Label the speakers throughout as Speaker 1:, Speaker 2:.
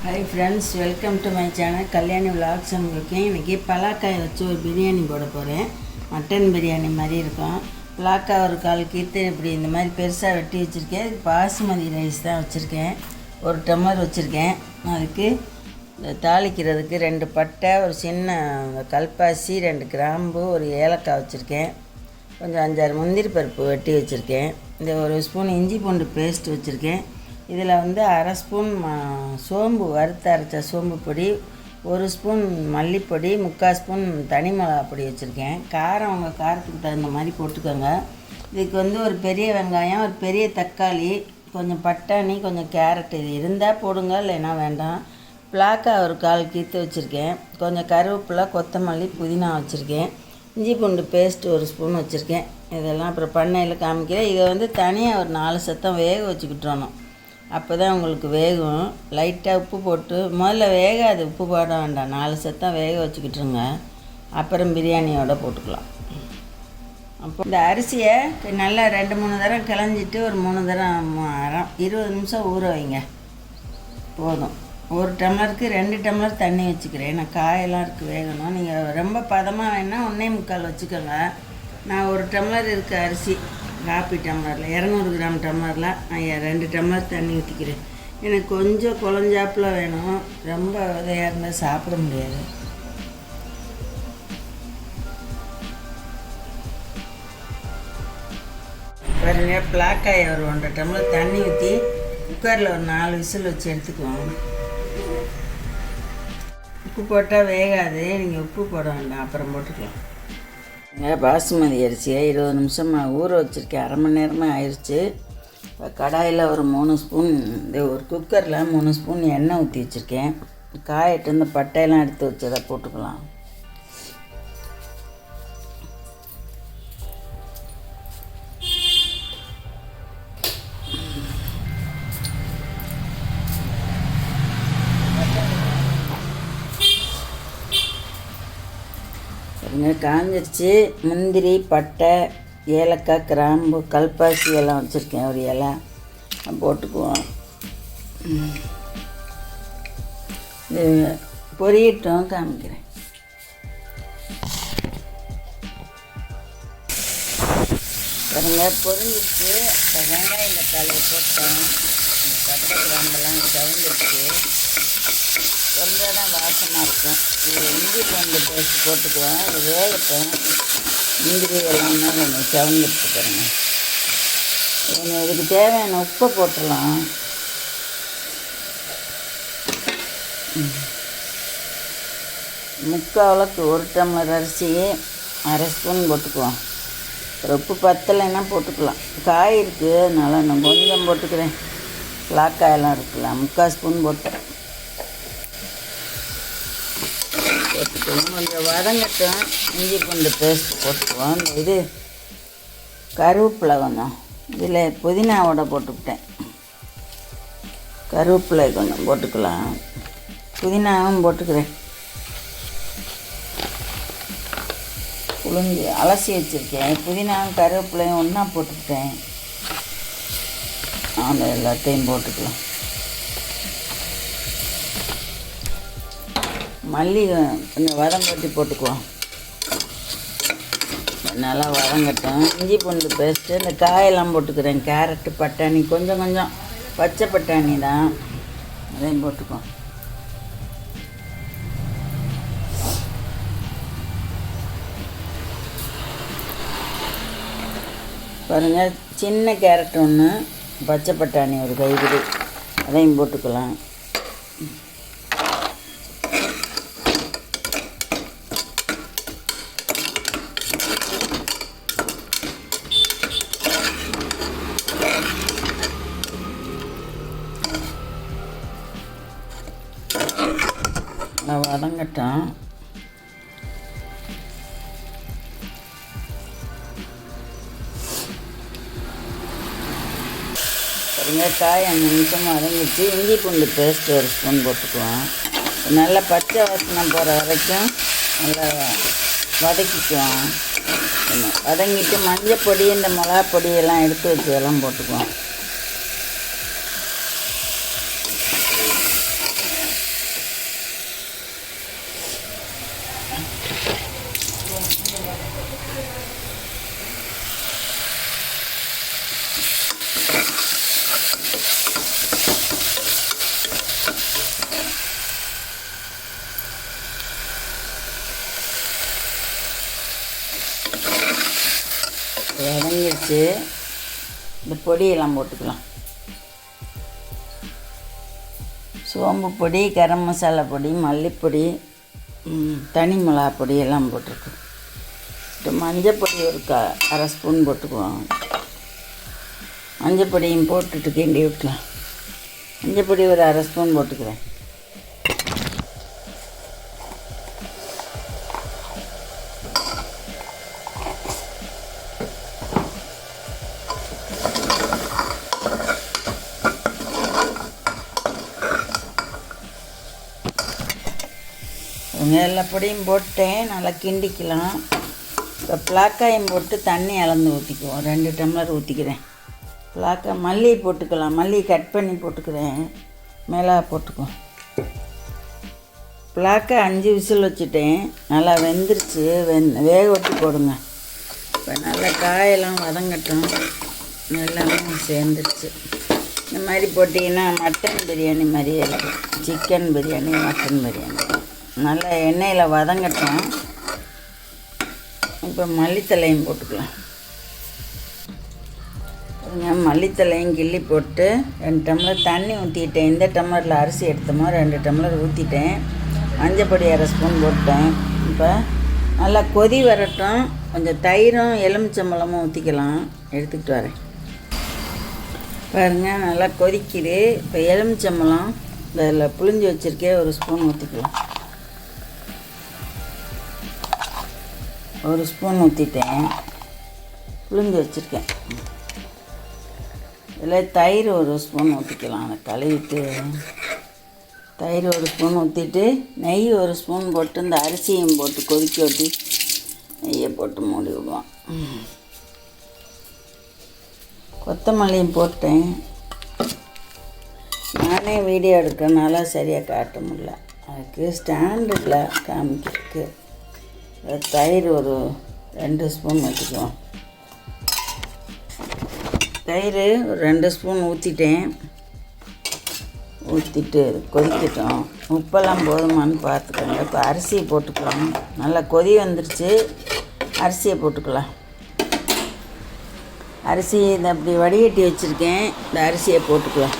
Speaker 1: Hi friends, welcome to my channel Kalyani vlogs and cooking. இன்றைக்கி பலாக்காய் வச்சு ஒரு பிரியாணி போட போகிறேன். மட்டன் பிரியாணி மாதிரி இருக்கும். பலாக்காய் ஒரு 1/4 கீத்து இப்படி இந்த மாதிரி பெருசாக வெட்டி வச்சுருக்கேன். பாசுமதி ரைஸ் தான் வச்சுருக்கேன். ஒரு டம்ளர் வச்சுருக்கேன். அதுக்கு தாளிக்கிறதுக்கு 2 பட்டை, ஒரு சின்ன கல்பாசி, 2 கிராம்பு, ஒரு ஏலக்காய் வச்சுருக்கேன். கொஞ்சம் 5-6 முந்திரி பருப்பு வெட்டி வச்சுருக்கேன். இந்த ஒரு ஸ்பூன் இஞ்சி பூண்டு பேஸ்ட் வச்சுருக்கேன். இதில் 1/2 ஸ்பூன் சோம்பு, வறுத்து அரைச்ச சோம்பு பொடி, 1 ஸ்பூன் மல்லிப்பொடி, 3/4 ஸ்பூன் தனி மிளகா பொடி வச்சுருக்கேன். காரம் உங்கள் காரத்துக்கு தகுந்த மாதிரி போட்டுக்கோங்க. இதுக்கு ஒரு பெரிய வெங்காயம், ஒரு பெரிய தக்காளி, கொஞ்சம் பட்டாணி, கொஞ்சம் கேரட் இது இருந்தால் போடுங்க, இல்லைன்னா வேண்டாம். பலாக்காய் ஒரு 1/4 கீத்து வச்சுருக்கேன். கொஞ்சம் கருவேப்பிலை, கொத்தமல்லி, புதினா வச்சுருக்கேன். இஞ்சி பூண்டு பேஸ்ட்டு 1 ஸ்பூன் வச்சுருக்கேன். இதெல்லாம் அப்புறம் பண்ணையில் காமிக்கிறேன். இதை தனியாக ஒரு 4 சத்தம் வேக வச்சுக்கிட்டோணும். அப்போ தான் உங்களுக்கு வேகும். லைட்டாக உப்பு போட்டு முதல்ல வேகாது, உப்பு போட வேண்டாம். 4 சத்தம் வேக வச்சுக்கிட்டுருங்க. அப்புறம் பிரியாணியோடு போட்டுக்கலாம். அப்போ இந்த அரிசியை நல்லா 2-3 தரம் கிளஞ்சிட்டு ஒரு 3 தரம் 20 நிமிஷம் ஊற வைங்க. போதும். ஒரு டம்ளருக்கு 2 டம்ளர் தண்ணி வச்சுக்கிறேன். நான் காயெல்லாம் இருக்குது வேகணும். நீங்கள் ரொம்ப பதமாக வேணால் 1.25 வச்சுக்கோங்க. நான் 1 டம்ளர் இருக்குது அரிசி, காப்பி டம்ளரில் 200 கிராம் டம்ளரில் நான் 2 டம்ளர் தண்ணி ஊற்றிக்கிறேன். எனக்கு கொஞ்சம் குழஞ்சாப்பில் வேணும். ரொம்ப இதையாக இருந்தால் சாப்பிட முடியாது. பாருங்க, பலாக்காயை ஒரு 1.5 டம்ளர் தண்ணி ஊற்றி குக்கரில் ஒரு 4 விசில் வச்சு எடுத்துக்குவோம். உப்பு போட்டால் வேகாது, நீங்கள் உப்பு போட வேண்டாம், அப்புறம் போட்டுக்கலாம். பாசுமதி அரிசியை 20 நிமிஷமாக ஊற வச்சுருக்கேன். 1/2 மணி நேரமாக ஆயிடுச்சு. இப்போ கடாயில் ஒரு 3 ஸ்பூன், இந்த ஒரு குக்கரில் 3 ஸ்பூன் எண்ணெய் ஊற்றி வச்சுருக்கேன். காயிட்டு இந்த பட்டையெல்லாம் எடுத்து வச்சதை போட்டுக்கலாம். காஞ்சிருச்சு. முந்திரி, பட்டை, ஏலக்காய், கிராம்பு, கல்பாசி எல்லாம் வச்சுருக்கேன். ஒரு இலை போட்டுக்குவோம். இது பொரியட்டும், காமிக்கிறேன். பாருங்க, பொரிஞ்சிருச்சு. இப்போ வெங்காயம் தக்காளியை போட்டேன். இந்த பட்டை கிராம்பெல்லாம் கவுந்துருச்சு. பொரிஞ்சால் தான் வாசமாக இருக்கும். இது இஞ்சி பூண்டு பேஸ்ட் போட்டுக்குவேன். இது வேகட்டும். முந்திரி எல்லாமே கொஞ்சம் சவந்துட்டு பாருங்க. இதுக்கு தேவையான உப்பை போட்டுடலாம். முக்காலுக்கு 1 டம்ளர் அரிசி 1/2 ஸ்பூன் போட்டுக்குவோம். அப்புறம் உப்பு பத்தலைன்னா போட்டுக்கலாம். காய் இருக்குது, அதனால் நான் கொஞ்சம் போட்டுக்கிறேன். பலாக்காயெல்லாம் இருக்குல்ல, 3/4 ஸ்பூன் போட்டேன். போட்டுக்குவோம். கொஞ்சம் வதங்கட்டும். இஞ்சி பூண்டு பேஸ்ட் போட்டுக்குவோம். இது கருவேப்பிலை கொஞ்சம், இதில் புதினாவோட போட்டுக்கிட்டேன். கருவேப்பிலை கொஞ்சம் போட்டுக்கலாம். புதினாவும் போட்டுக்கிறேன். புளிஞ்சு அலசி வச்சுருக்கேன். புதினாவும் கருவேப்பிலையும் ஒன்றா போட்டுக்கிட்டேன். அந்த எல்லாத்தையும் போட்டுக்கலாம். மல்லி கொஞ்சம் வதங்கட்டி போட்டுக்குவோம். நல்லா வதங்கட்டும். இஞ்சி பூண்டு பேஸ்ட்டு, இந்த காயெல்லாம் போட்டுக்கிறேன். கேரட்டு, பட்டாணி, கொஞ்சம் கொஞ்சம் பச்சை பட்டாணி தான், அதையும் போட்டுக்குவோம். பாருங்கள், சின்ன கேரட் 1, பச்சை பட்டாணி ஒரு கைப்பிடி, அதையும் போட்டுக்கலாம். வதங்கட்டும். காய் 5 நிமிஷம் வதங்கிச்சு. இஞ்சி பூண்டு பேஸ்ட் 1 ஸ்பூன் போட்டுக்குவோம். நல்லா பச்சை வாசனை போகிற வரைக்கும் நல்லா வதக்கிக்குவோம். வதங்கிட்டு மஞ்சள் பொடி, இந்த மிளகா பொடியெல்லாம் எடுத்து வச்சு எல்லாம் போட்டுக்குவோம். வதங்கிடுச்சு. இந்த பொடியெல்லாம் போட்டுக்கலாம். சோம்பு பொடி, கரம் மசாலா பொடி, மல்லிப்பொடி, தனி மிளகா பொடி எல்லாம் போட்டிருக்கு. மஞ்சள் பொடி ஒரு அரை ஸ்பூன் போட்டுக்குவோம். மஞ்சள் பொடியும் போட்டுட்டு கிண்டி விட்டுலாம். மஞ்சள் பொடி ஒரு அரை ஸ்பூன் போட்டுக்கிறேன். எல்லா பொடியும் போட்டேன். நல்லா கிண்டிக்கலாம். இப்போ பிளாக்காயும் போட்டு தண்ணி அளந்து ஊற்றிக்குவோம். 2 டம்ளர் ஊற்றிக்கிறேன். பிளாக்காய் மல்லி போட்டுக்கலாம். மல்லி கட் பண்ணி போட்டுக்கிறேன். மிளகா போட்டுக்குவோம். பிளாக்காய் 5 விசில் வச்சுட்டேன். நல்லா வெந்துருச்சு. வேக வச்சு போடுங்க. இப்போ நல்லா காயெல்லாம் வதங்கட்டும். எல்லாமே சேர்ந்துருச்சு. இந்த மாதிரி போட்டிங்கன்னா மட்டன் பிரியாணி மாதிரியே இருக்கும். Chicken biryani, mutton biryani. நல்லா எண்ணெயில் வதங்கட்டும். இப்போ மல்லித்தலையும் போட்டுக்கலாம். மல்லித்தலையும் கிள்ளி போட்டு 2 டம்ளர் தண்ணி ஊற்றிட்டேன். இந்த டம்ளரில் அரிசி எடுத்தோமோ 2 டம்ளர் ஊற்றிட்டேன். மஞ்சப்பொடி அரை ஸ்பூன் போட்டேன். இப்போ நல்லா கொதி வரட்டும். கொஞ்சம் தயிரும் எலுமிச்சம்பழமும் ஊற்றிக்கலாம். எடுத்துக்கிட்டு வரேன். பாருங்கள், நல்லா கொதிக்குது. இப்போ எலுமிச்சம்பழம் இதில் புளிஞ்சு வச்சுருக்கேன். 1 ஸ்பூன் ஊற்றிக்கலாம். 1 ஸ்பூன் ஊற்றிட்டேன். புளிஞ்சு வச்சுருக்கேன். இதில் தயிர் 1 ஸ்பூன் ஊற்றிக்கலாம். அதை கழுவிட்டு தயிர் 1 ஸ்பூன் ஊற்றிட்டு நெய் 1 ஸ்பூன் போட்டு இந்த அரிசியும் போட்டு கொதிக்க ஊற்றி நெய்யை போட்டு மூடி விடுவோம். கொத்தமல்லியும் போட்டேன். நானே வீடியோ எடுக்கிறனால சரியாக காட்ட முடியல. அதுக்கு ஸ்டாண்டில் காமிக்கிறதுக்கு தயிர் 2 ஸ்பூன் ஊற்றிக்குவோம். தயிர் 2 ஸ்பூன் ஊற்றிட்டேன். ஊற்றிட்டு கொதிக்கட்டும். உப்பெல்லாம் போதுமான்னு பார்த்துக்கோங்க. இப்போ அரிசியை போட்டுக்கலாம். நல்லா கொதி வந்துருச்சு. அரிசியை போட்டுக்கலாம். அரிசி இதை அப்படி வடிகட்டி வச்சுருக்கேன். இந்த அரிசியை போட்டுக்கலாம்.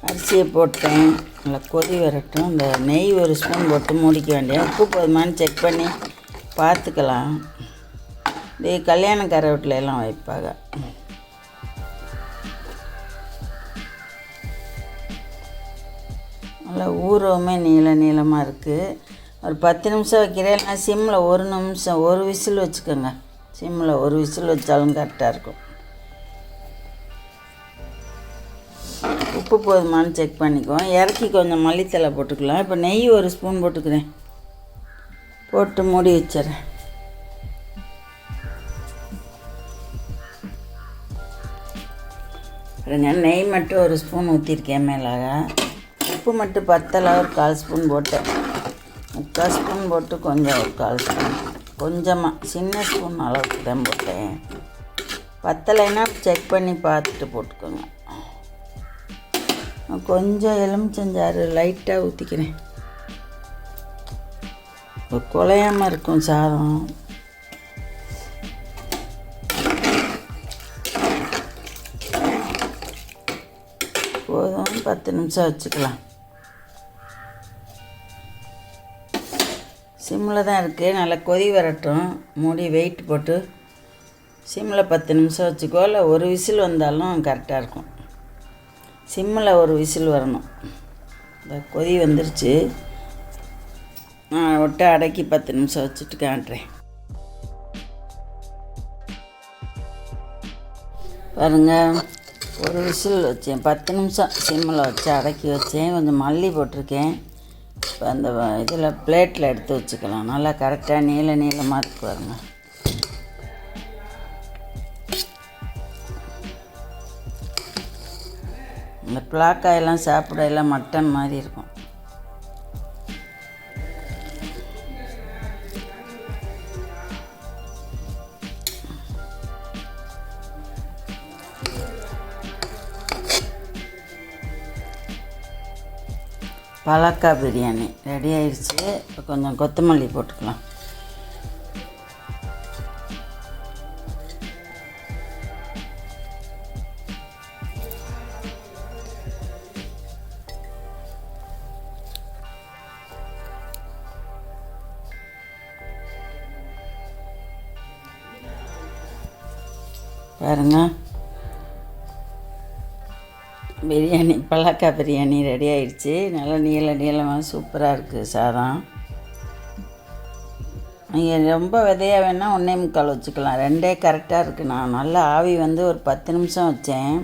Speaker 1: அரிசியை போட்டேன். நல்லா கொதி வரட்டும். இந்த நெய் 1 ஸ்பூன் போட்டு மூடிக்க வேண்டிய. உப்பு போதுமான்னு செக் பண்ணி பார்த்துக்கலாம். இது கல்யாணக்கார வீட்டில் எல்லாம் வைப்பாங்க. நல்லா ஊறவுமே நீளமாக இருக்குது. ஒரு 10 நிமிஷம் வைக்கிறேன். சிம்மில் 1 நிமிஷம் 1 விசில் வச்சுக்கோங்க. சிம்மில் 1 விசில் வச்சாலும் கரெக்டாக இருக்கும். உப்பு போதுமானு செக் பண்ணிக்குவோம். இறக்கி கொஞ்சம் மல்லித்தலை போட்டுக்கலாம். இப்போ நெய் 1 ஸ்பூன் போட்டுக்கிறேன். போட்டு மூடி வச்சிடறேன். நெய் மட்டும் 1 ஸ்பூன் ஊற்றிருக்கேன். மேலாக உப்பு மட்டும் பத்தலை. ஒரு 1/4 ஸ்பூன் போட்டேன். 3/4 ஸ்பூன் போட்டு கொஞ்சம் 1/4 ஸ்பூன் கொஞ்சமாக சின்ன ஸ்பூன் அளவுக்கு தான் போட்டேன். பத்தலைன்னா செக் பண்ணி பார்த்துட்டு போட்டுக்கோங்க. கொஞ்சம் எலுமிச்சஞ்சாறு லைட்டாக ஊற்றிக்கிறேன். குழையாமல் இருக்கும் சாதம். போதும். 10 நிமிஷம் வச்சுக்கலாம். சிம்மில் தான் இருக்குது. நல்லா கொதி வரட்டும். மூடி வெயிட் போட்டு சிம்மில் 10 நிமிஷம் வச்சுக்கோ. இல்லை 1 விசில் வந்தாலும் கரெக்டாக இருக்கும். சிம்மில் 1 விசில் வரணும். இந்த கொதி வந்துருச்சு. நான் விட்டு அடக்கி 10 நிமிஷம் வச்சுட்டு காட்டுறேன். பாருங்கள், 1 விசில் வச்சேன். 10 நிமிஷம் சிம்மில் வச்சு அடக்கி வச்சேன். கொஞ்சம் மல்லி போட்டிருக்கேன். இப்போ அந்த இதில் பிளேட்டில் எடுத்து வச்சுக்கலாம். நல்லா கரெக்டாக நீளமாக இருக்கு பாருங்கள். இந்த பிளாக்காயெல்லாம் சாப்பிட எல்லாம் மட்டன் மாதிரி இருக்கும். பலாக்கா பிரியாணி ரெடி ஆயிடுச்சு. இப்போ கொஞ்சம் கொத்தமல்லி போட்டுக்கலாம். பாருங்கள், பிரியாணி பலாக்கா பிரியாணி ரெடி ஆயிடுச்சு. நல்லா நீளமாக சூப்பராக இருக்குது சாதம். நீங்கள் ரொம்ப விதையாக வேணால் 1.25 வச்சுக்கலாம். 2 கரெக்டாக இருக்குது. நான் நல்லா ஆவி வந்து ஒரு 10 நிமிஷம் வச்சேன்.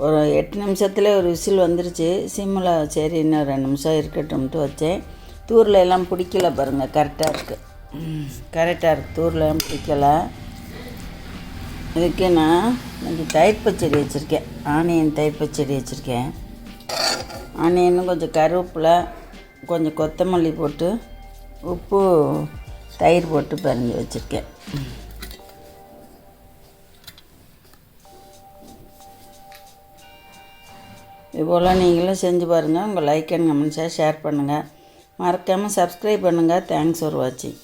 Speaker 1: ஒரு 8 நிமிஷத்தில் ஒரு விசில் வந்துருச்சு. சிம்மில் சரி இன்னும் 2 நிமிஷம் இருக்கட்டும்ட்டு வச்சேன். தூரில் எல்லாம் பிடிக்கல பாருங்கள், கரெக்டாக இருக்குது. கரெக்டாக இருக்குது, தூரில் எல்லாம் பிடிக்கலை. இதுக்கு நான் இன்றைக்கி தயிர் பச்சடி வச்சுருக்கேன். ஆனியன் தயிர் பச்சடி வச்சுருக்கேன். ஆனியனும் கொஞ்சம் கருவேப்பிலை, கொஞ்சம் கொத்தமல்லி போட்டு உப்பு தயிர் போட்டு பறிஞ்சு வச்சுருக்கேன். இதுபோல் நீங்களும் செஞ்சு பாருங்கள். உங்கள் லைக் அண்ட் கமெண்ட்ஸாக ஷேர் பண்ணுங்கள். மறக்காமல் சப்ஸ்கிரைப் பண்ணுங்கள். தேங்க்ஸ் ஃபார் வாட்சிங்.